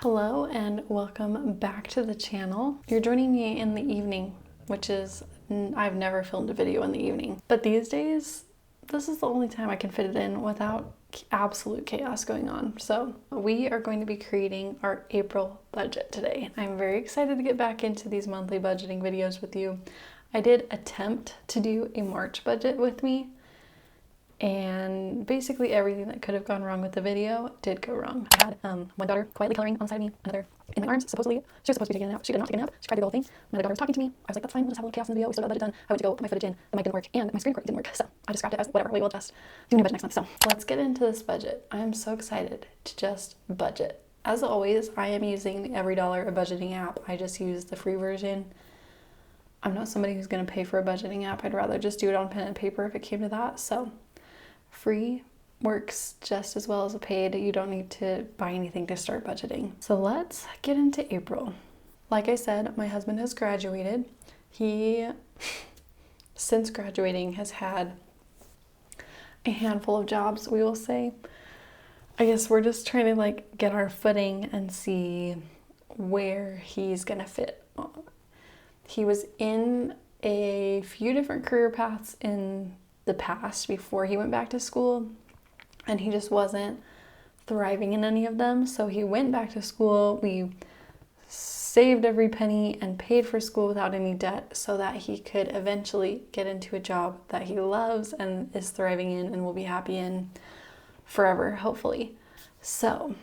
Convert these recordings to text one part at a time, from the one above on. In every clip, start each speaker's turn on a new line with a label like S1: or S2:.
S1: Hello and welcome back to the channel. You're joining me in the evening, which is, I've never filmed a video in the evening, but these days, this is the only time I can fit it in without absolute chaos going on. So we are going to be creating our April budget today. I'm very excited to get back into these monthly budgeting videos with you. I did attempt to do a March budget with me, and basically everything that could have gone wrong with the video did go wrong. I had one daughter quietly coloring on the side of me, another in my arms, supposedly. She was supposed to be taking a nap. She did not take a nap. She tried to do the whole thing. My other daughter was talking to me. I was like, that's fine, we'll just have a little chaos in the video. We still got the budget done. I went to go put my footage in, the mic didn't work, and my screen recording didn't work. So I just scrapped it. I was like, whatever, we will just do a new budget next month. So let's get into this budget. I'm so excited to just budget. As always, I am using the Every Dollar a Budgeting app. I just use the free version. I'm not somebody who's going to pay for a budgeting app. I'd rather just do it on pen and paper if it came to that. So free works just as well as a paid. You don't need to buy anything to start budgeting. So let's get into April. Like I said, my husband has graduated. He, since graduating, has had a handful of jobs, we will say. I guess we're just trying to get our footing and see where he's gonna fit. He was in a few different career paths in the past before he went back to school, and he just wasn't thriving in any of them. So he went back to school. We saved every penny and paid for school without any debt so that he could eventually get into a job that he loves and is thriving in and will be happy in forever, hopefully. So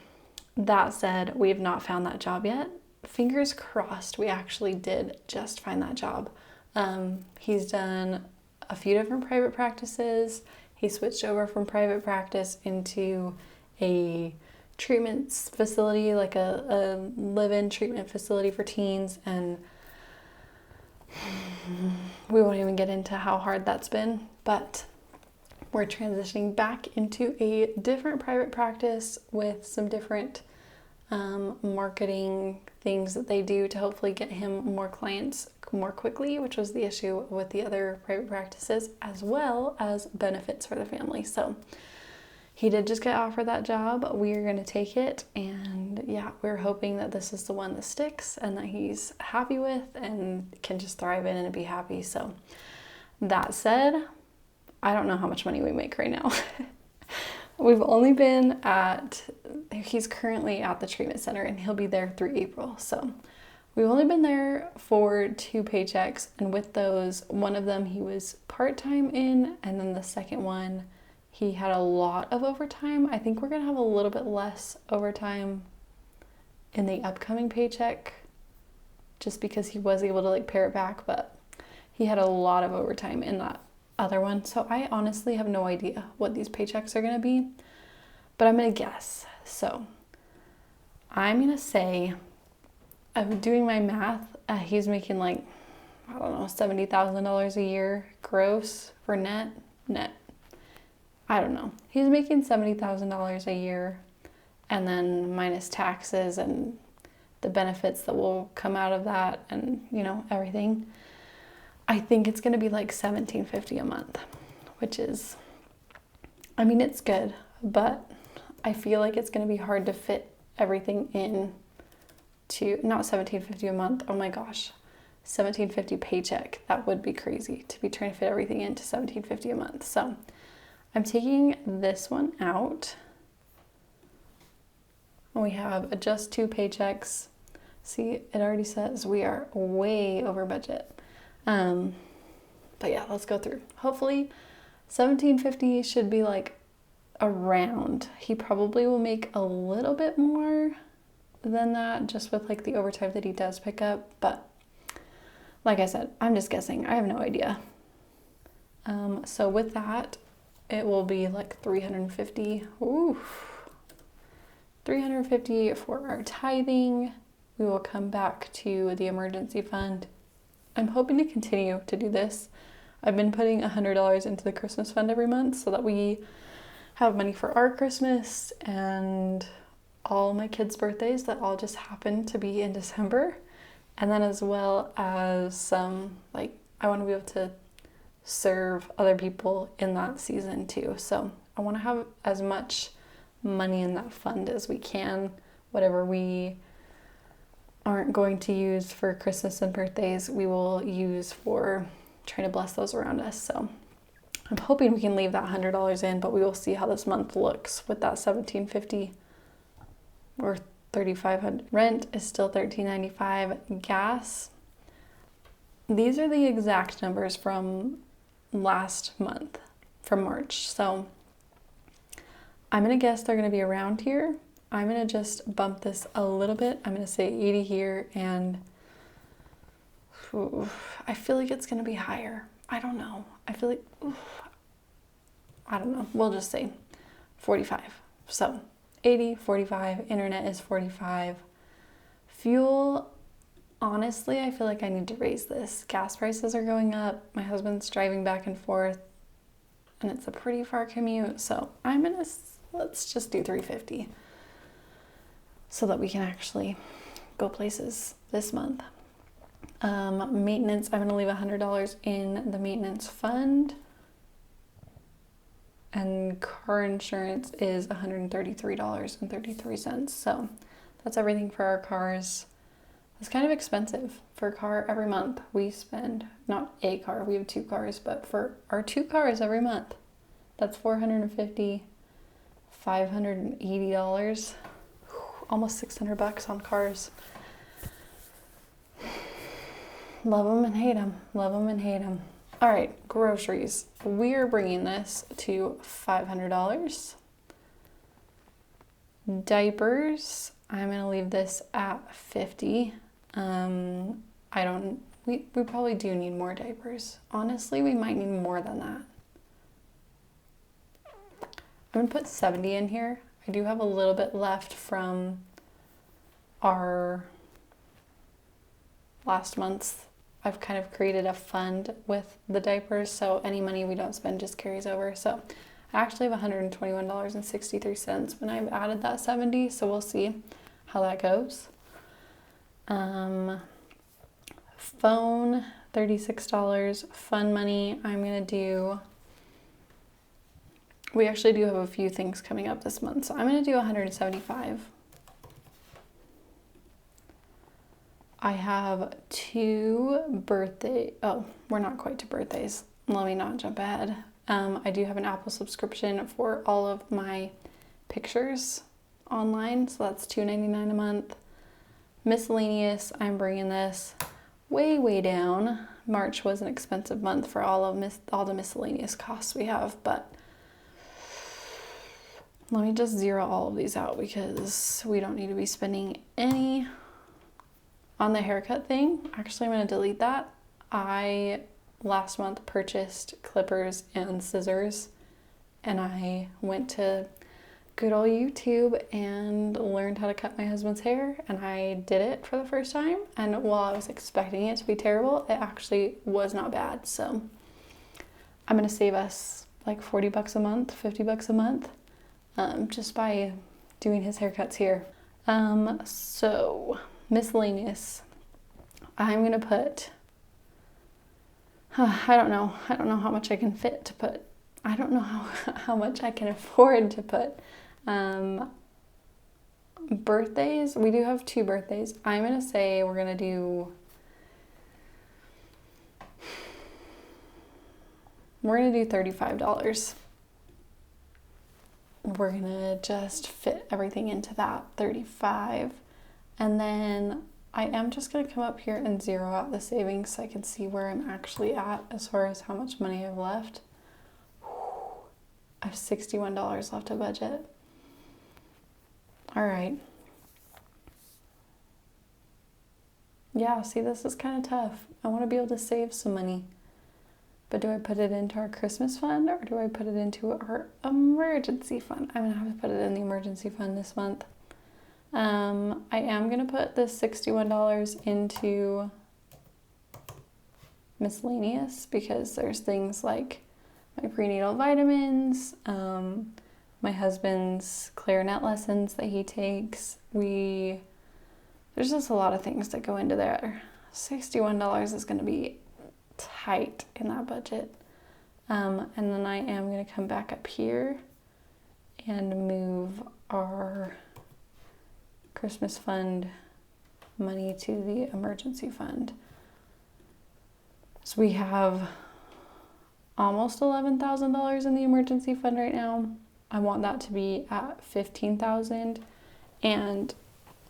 S1: that said, we have not found that job yet. Fingers crossed, we actually did just find that job. He's done a few different private practices. He switched over from private practice into a treatment facility, like a live-in treatment facility for teens, and we won't even get into how hard that's been, but we're transitioning back into a different private practice with some different marketing things that they do to hopefully get him more clients more quickly, which was the issue with the other private practices, as well as benefits for the family. So he did just get offered that job. We are going to take it, and yeah, we're hoping that this is the one that sticks and that he's happy with and can just thrive in and be happy. So that said, I don't know how much money we make right now. We've only been he's currently at the treatment center, and he'll be there through April. So we've only been there for 2 paychecks, and with those, one of them he was part-time in, and then the second one he had a lot of overtime. I think we're gonna have a little bit less overtime in the upcoming paycheck just because he was able to pare it back, but he had a lot of overtime in that other one. So I honestly have no idea what these paychecks are gonna be, but I'm gonna guess. So I'm gonna say, I'm doing my math, he's making I don't know, $70,000 a year gross for net. I don't know. He's making $70,000 a year, and then minus taxes and the benefits that will come out of that, and everything. I think it's gonna be $1,750 a month, which is, I mean, it's good, but I feel like it's gonna be hard to fit everything in to, not $1,750 a month, oh my gosh, $1,750 paycheck. That would be crazy to be trying to fit everything into $1,750 a month. So I'm taking this one out. We have just 2 paychecks. See, it already says we are way over budget. But yeah, let's go through. Hopefully $1,750 should be around. He probably will make a little bit more than that just with the overtime that he does pick up, but like I said, I'm just guessing. I have no idea. So with that, it will be $350. Oof. $350 for our tithing. We will come back to the emergency fund. I'm hoping to continue to do this. I've been putting $100 into the Christmas fund every month so that we have money for our Christmas and all my kids' birthdays that all just happen to be in December. And then as well as some, I want to be able to serve other people in that season too. So I want to have as much money in that fund as we can. Whatever we aren't going to use for Christmas and birthdays, we will use for trying to bless those around us. So I'm hoping we can leave that $100 in, but we will see how this month looks with that $1,750 or $3,500. Rent is still $1,395. Gas, these are the exact numbers from last month, from March. So I'm gonna guess they're gonna be around here. I'm gonna just bump this a little bit. I'm gonna say 80 here, and I feel like it's gonna be higher. I don't know. I feel like, I don't know. We'll just say 45. So 80, 45, internet is 45. Fuel, honestly, I feel like I need to raise this. Gas prices are going up. My husband's driving back and forth, and it's a pretty far commute. So let's just do 350 so that we can actually go places this month. Maintenance, I'm gonna leave $100 in the maintenance fund. And car insurance is $133.33. So that's everything for our cars. It's kind of expensive for a car every month. We spend, not a car, we have 2 cars, but for our 2 cars every month, that's $450, $580, almost $600 on cars. Love them and hate them. Love them and hate them. All right, groceries. We are bringing this to $500. Diapers, I'm gonna leave this at $50. We probably do need more diapers. Honestly, we might need more than that. I'm gonna put 70 in here. I do have a little bit left from our last month's. I've kind of created a fund with the diapers, so any money we don't spend just carries over. So I actually have $121.63 when I've added that 70, so we'll see how that goes. Phone, $36. Fun money, we actually do have a few things coming up this month, so I'm gonna do $175. I have 2 we're not quite to birthdays. Let me not jump ahead. I do have an Apple subscription for all of my pictures online, so that's $2.99 a month. Miscellaneous, I'm bringing this way down. March was an expensive month for all the miscellaneous costs we have, but let me just zero all of these out because we don't need to be spending any. On the haircut thing, actually I'm going to delete that. I last month purchased clippers and scissors, and I went to good old YouTube and learned how to cut my husband's hair, and I did it for the first time, and while I was expecting it to be terrible, it actually was not bad. So I'm going to save us like $40 a month, $50 a month, just by doing his haircuts here. So miscellaneous, I'm gonna put, I don't know how much I can fit to put, I don't know how much I can afford to put. Birthdays, we do have 2 birthdays. I'm gonna say we're gonna do $35. We're gonna just fit everything into that 35. And then I am just going to come up here and zero out the savings so I can see where I'm actually at as far as how much money I have left. I have $61 left to budget. All right. Yeah, see, this is kind of tough. I want to be able to save some money. But do I put it into our Christmas fund or do I put it into our emergency fund? I'm going to have to put it in the emergency fund this month. I am going to put this $61 into miscellaneous because there's things like my prenatal vitamins, my husband's clarinet lessons that he takes. There's just a lot of things that go into there. $61 is going to be tight in that budget. And then I am going to come back up here and move our Christmas fund money to the emergency fund. So we have almost $11,000 in the emergency fund right now. I want that to be at $15,000. And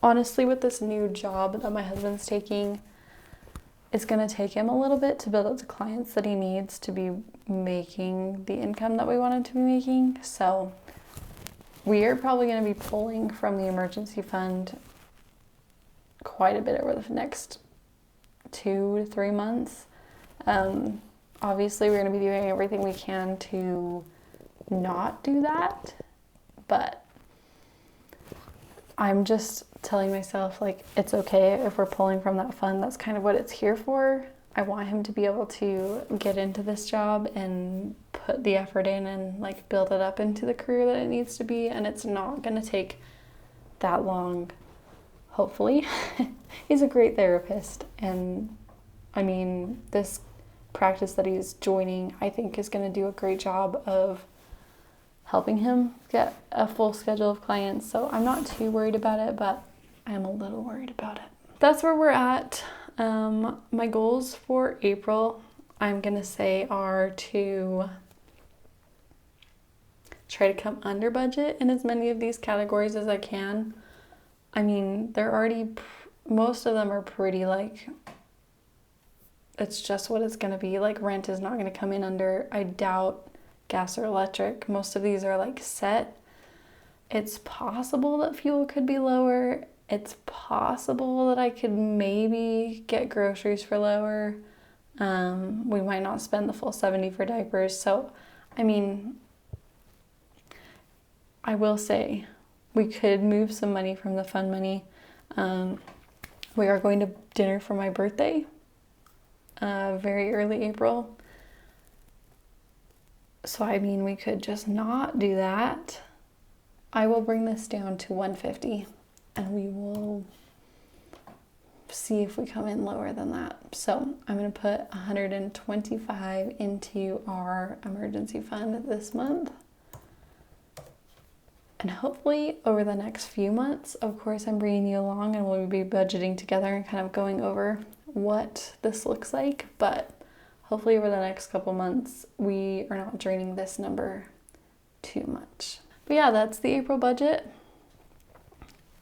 S1: honestly, with this new job that my husband's taking, it's going to take him a little bit to build up the clients that he needs to be making the income that we want him to be making. So we are probably going to be pulling from the emergency fund quite a bit over the next 2 to 3 months. Obviously, we're going to be doing everything we can to not do that, but I'm just telling myself, like, it's okay if we're pulling from that fund. That's kind of what it's here for. I want him to be able to get into this job and put the effort in and like build it up into the career that it needs to be, and it's not going to take that long, hopefully. He's a great therapist, and I mean, this practice that he's joining, I think, is going to do a great job of helping him get a full schedule of clients. So I'm not too worried about it, but I am a little worried about it. That's where we're at. My goals for April, I'm going to say, are to try to come under budget in as many of these categories as I can. I mean, they're already, most of them are pretty like, it's just what it's going to be. Like, rent is not going to come in under, I doubt, gas or electric. Most of these are like set. It's possible that fuel could be lower. It's possible that I could maybe get groceries for lower. We might not spend the full $70 for diapers. So, I mean, I will say we could move some money from the fund money. We are going to dinner for my birthday, very early April. So, I mean, we could just not do that. I will bring this down to $150, and we will see if we come in lower than that. So I'm going to put $125 into our emergency fund this month. And hopefully over the next few months, of course, I'm bringing you along and we'll be budgeting together and kind of going over what this looks like. But hopefully over the next couple months, we are not draining this number too much. But yeah, that's the April budget.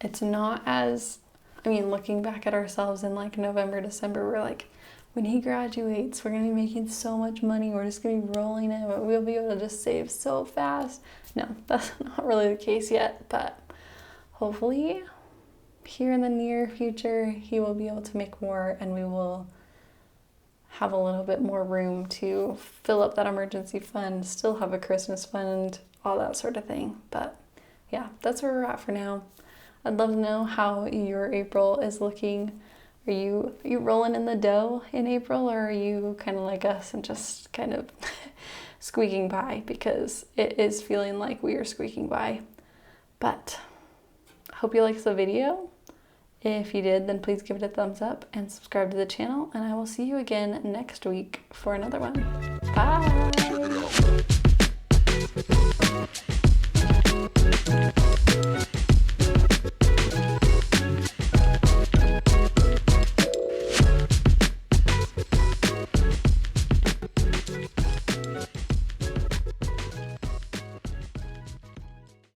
S1: It's not as, I mean, looking back at ourselves in like November, December, we're like, when he graduates, we're going to be making so much money. We're just going to be rolling in, but we'll be able to just save so fast. No, that's not really the case yet, but hopefully here in the near future, he will be able to make more and we will have a little bit more room to fill up that emergency fund, still have a Christmas fund, all that sort of thing. But yeah, that's where we're at for now. I'd love to know how your April is looking. Are you rolling in the dough in April, or are you kind of like us and just kind of squeaking by? Because it is feeling like we are squeaking by. But I hope you liked the video. If you did, then please give it a thumbs up and subscribe to the channel, and I will see you again next week for another one. Bye!